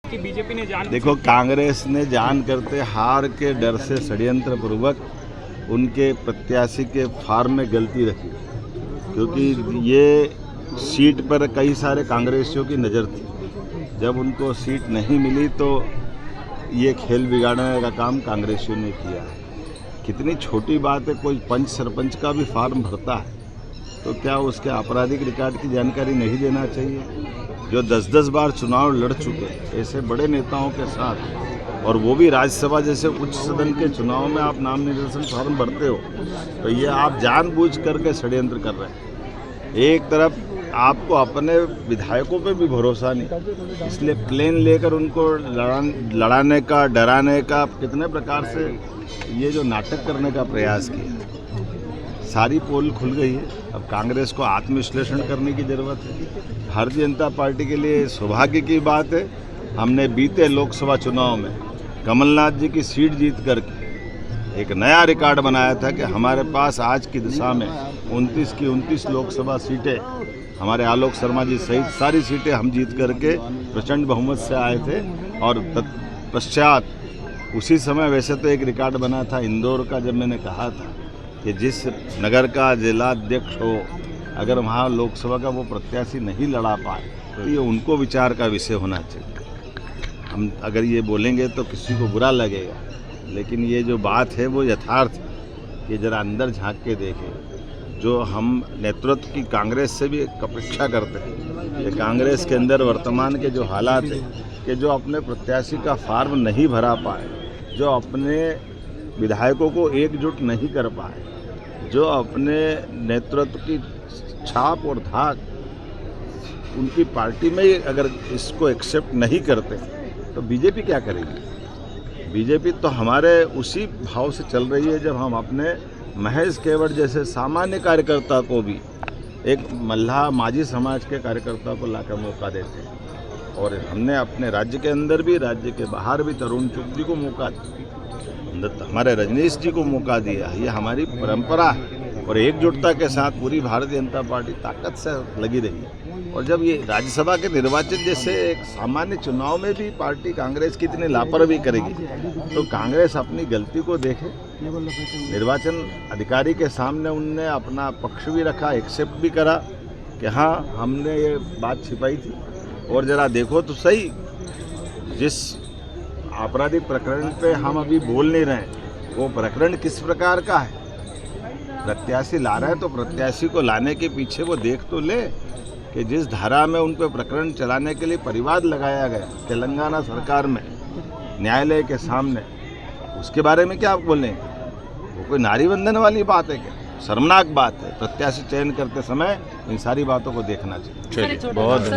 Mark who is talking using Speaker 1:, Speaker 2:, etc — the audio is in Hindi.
Speaker 1: कि बीजेपी ने जान
Speaker 2: देखो, कांग्रेस ने जान करते हार के डर से षड्यंत्र पूर्वक उनके प्रत्याशी के फार्म में गलती रखी, क्योंकि ये सीट पर कई सारे कांग्रेसियों की नज़र थी। जब उनको सीट नहीं मिली तो ये खेल बिगाड़ने का काम कांग्रेसियों ने किया है। कितनी छोटी बात है, कोई पंच सरपंच का भी फार्म भरता है तो क्या उसके आपराधिक रिकॉर्ड की जानकारी नहीं देना चाहिए? जो 10-10 बार चुनाव लड़ चुके ऐसे बड़े नेताओं के साथ, और वो भी राज्यसभा जैसे उच्च सदन के चुनाव में आप नाम निर्देशन फार्म भरते हो, तो ये आप जानबूझ करके षड्यंत्र कर रहे हैं। एक तरफ आपको अपने विधायकों पे भी भरोसा नहीं, इसलिए प्लेन लेकर उनको लड़ाने का, डराने का, कितने प्रकार से ये जो नाटक करने का प्रयास किया। सारी पोल खुल गई है। अब कांग्रेस को आत्मविश्लेषण करने की ज़रूरत है। भारतीय जनता पार्टी के लिए सौभाग्य की बात है, हमने बीते लोकसभा चुनाव में कमलनाथ जी की सीट जीत करके एक नया रिकॉर्ड बनाया था कि हमारे पास आज की दिशा में 29 की 29 लोकसभा सीटें, हमारे आलोक शर्मा जी सहित सारी सीटें हम जीत करके प्रचंड बहुमत से आए थे। और तत्पश्चात उसी समय वैसे तो एक रिकॉर्ड बना था इंदौर का, जब मैंने कहा था कि जिस नगर का जिलाध्यक्ष हो, अगर वहाँ लोकसभा का वो प्रत्याशी नहीं लड़ा पाए तो ये उनको विचार का विषय होना चाहिए। हम अगर ये बोलेंगे तो किसी को बुरा लगेगा, लेकिन ये जो बात है वो यथार्थ है। ये ज़रा अंदर झांक के देखें। जो हम नेतृत्व की कांग्रेस से भी एक अपेक्षा करते हैं, ये कांग्रेस के अंदर वर्तमान के जो हालात हैं कि जो अपने प्रत्याशी का फार्म नहीं भरा पाए, जो अपने विधायकों को एकजुट नहीं कर पाए, जो अपने नेतृत्व की छाप और धाक उनकी पार्टी में अगर इसको एक्सेप्ट नहीं करते तो बीजेपी क्या करेगी? बीजेपी तो हमारे उसी भाव से चल रही है जब हम अपने महेश केवट जैसे सामान्य कार्यकर्ता को भी, एक मल्लाह माझी समाज के कार्यकर्ता को लाकर मौका देते हैं। और हमने अपने राज्य के अंदर भी, राज्य के बाहर भी तरुण चुग जी को मौका दिया, हमारे रजनीश जी को मौका दिया। ये हमारी परंपरा है और एकजुटता के साथ पूरी भारतीय जनता पार्टी ताकत से लगी रही है। और जब ये राज्यसभा के निर्वाचन जैसे एक सामान्य चुनाव में भी पार्टी कांग्रेस की इतनी लापरवाही करेगी तो कांग्रेस अपनी गलती को देखे। निर्वाचन अधिकारी के सामने उनने अपना पक्ष भी रखा, एक्सेप्ट भी करा कि हाँ हमने ये बात छिपाई थी। और ज़रा देखो तो सही, जिस आपराधिक प्रकरण पे हम अभी बोल नहीं रहे वो प्रकरण किस प्रकार का है। प्रत्याशी ला रहे हैं तो प्रत्याशी को लाने के पीछे वो देख तो ले कि जिस धारा में उन पर प्रकरण चलाने के लिए परिवाद लगाया गया तेलंगाना सरकार में न्यायालय के सामने, उसके बारे में क्या आप बोलेंगे? वो कोई नारी बंधन वाली बात है क्या? शर्मनाक बात है। प्रत्याशी चयन करते समय इन सारी बातों को देखना चाहिए।
Speaker 3: बहुत